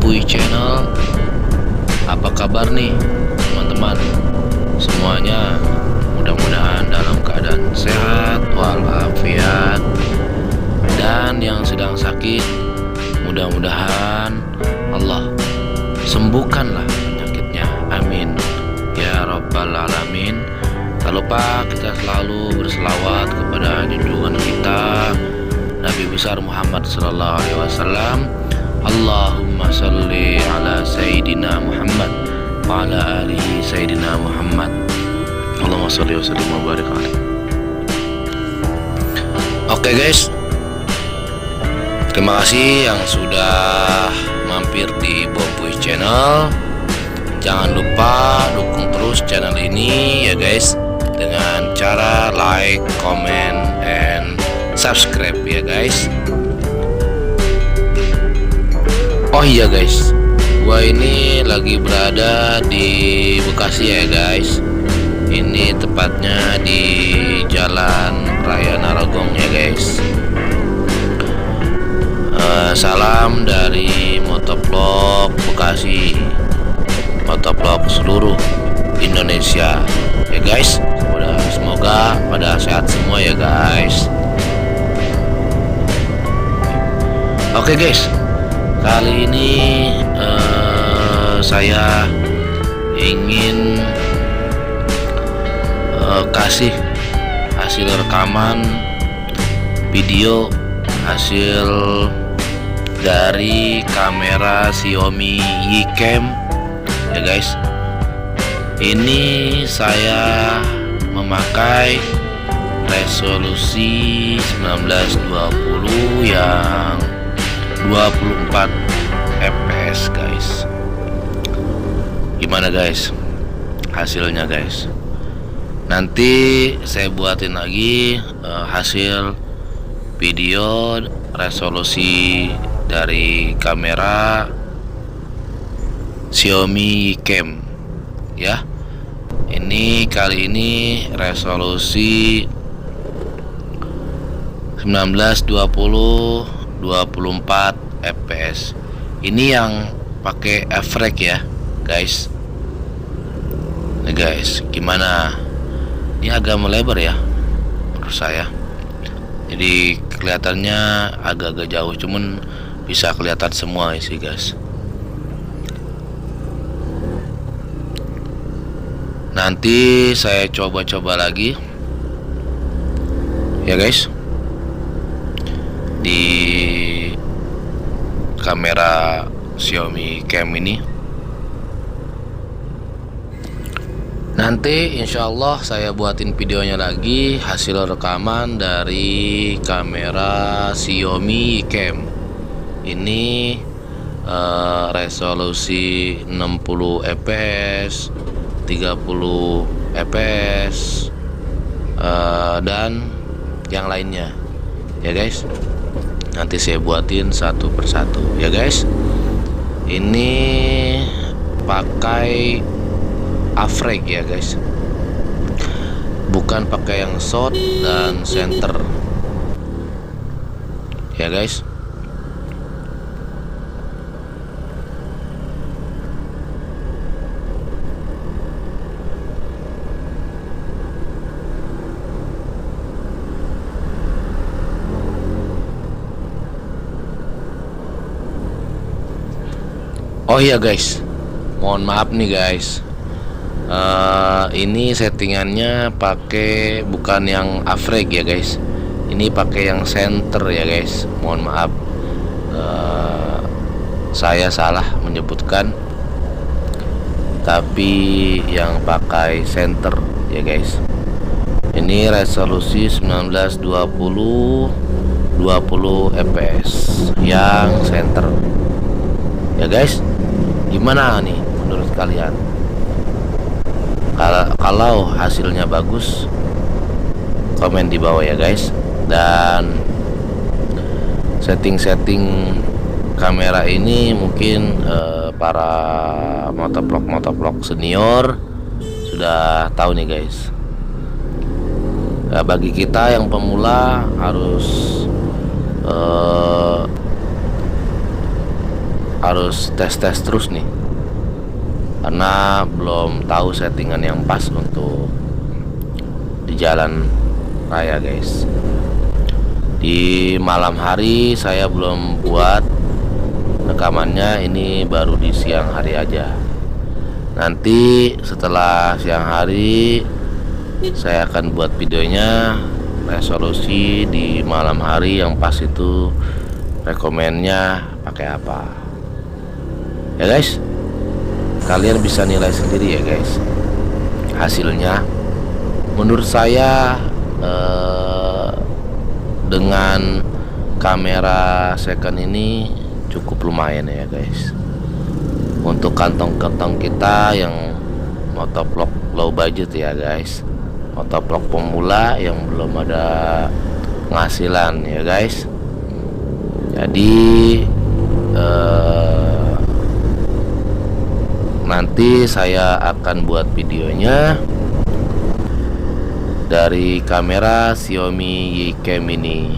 Pui Channel. Apa kabar nih teman-teman semuanya? Mudah-mudahan dalam keadaan sehat walafiat, dan yang sedang sakit mudah-mudahan Allah sembuhkanlah penyakitnya, amin ya rabbal alamin. Tak lupa kita selalu berselawat kepada junjungan kita Nabi besar Muhammad sallallahu alaihi wasallam. Allahumma salli ala Sayyidina Muhammad wa ala alihi Sayyidina Muhammad. Allahumma salli wa sallim wa barik alaihi. Oke guys, terima kasih yang sudah mampir di Pui Channel. Jangan lupa dukung terus channel ini ya guys, dengan cara like, comment, and subscribe ya guys. Oh iya guys, gua ini lagi berada di Bekasi ya guys. Ini tepatnya di Jalan Raya Narogong ya guys. Salam dari Motovlog Bekasi, Motovlog seluruh Indonesia ya guys. Semoga pada sehat semua ya guys. Oke guys, kali ini saya ingin kasih hasil rekaman video hasil dari kamera Xiaomi YiCam ya guys. Ini saya memakai resolusi 1920 yang 24 fps guys. Gimana guys hasilnya guys? Nanti saya buatin lagi hasil video resolusi dari kamera Xiaomi YiCam ya. Ini kali ini resolusi 1920 24 fps. Ini yang pakai F-Rec ya guys. Nih guys, gimana? Ini agak melebar ya menurut saya. Jadi kelihatannya agak-agak jauh, cuman bisa kelihatan semua sih guys. Nanti saya coba-coba lagi ya guys di kamera Xiaomi Cam ini. Nanti insya Allah saya buatin videonya lagi hasil rekaman dari kamera Xiaomi Cam ini, resolusi 60 fps, 30 fps, dan yang lainnya ya guys. Nanti saya buatin satu persatu ya guys. Ini pakai F-Rec ya guys, bukan pakai yang short dan center ya guys. Oh iya guys, mohon maaf nih guys, ini settingannya pakai bukan yang F-Rec ya guys, ini pakai yang center ya guys. Mohon maaf, saya salah menyebutkan, tapi yang pakai center ya guys. Ini resolusi 1920 20 fps yang center ya guys. Gimana nih menurut kalian? Kalau hasilnya bagus, komen di bawah ya guys. Dan setting-setting kamera ini mungkin para motovlog senior sudah tahu nih guys. Bagi kita yang pemula harus harus tes terus nih, karena belum tahu settingan yang pas untuk di jalan raya guys. Di malam hari saya belum buat rekamannya, ini baru di siang hari aja. Nanti setelah siang hari saya akan buat videonya resolusi di malam hari yang pas itu, rekomennya pakai apa ya guys. Kalian bisa nilai sendiri ya guys hasilnya. Menurut saya dengan kamera second ini cukup lumayan ya guys, untuk kantong-kantong kita yang motovlog low budget ya guys, motovlog pemula yang belum ada penghasilan ya guys. Jadi nanti saya akan buat videonya dari kamera Xiaomi Yicam ini.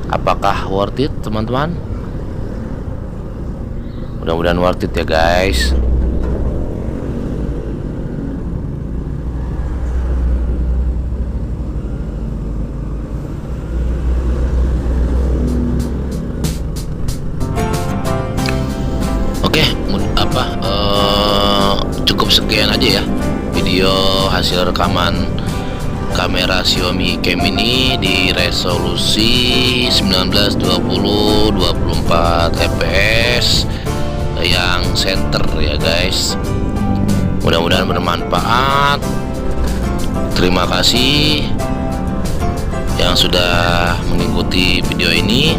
Apakah worth it teman-teman? Mudah-mudahan worth it ya guys. Oke, cukup sekian aja ya video hasil rekaman kamera Xiaomi Yicam ini di resolusi 1920-24 fps yang center ya guys. Mudah-mudahan bermanfaat. Terima kasih yang sudah mengikuti video ini.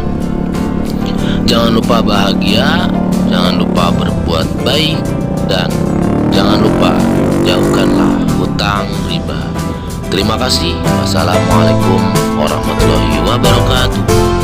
Jangan lupa bahagia, jangan lupa berbuat baik, dan jangan lupa jauhkanlah hutang riba. Terima kasih. Wassalamualaikum warahmatullahi wabarakatuh.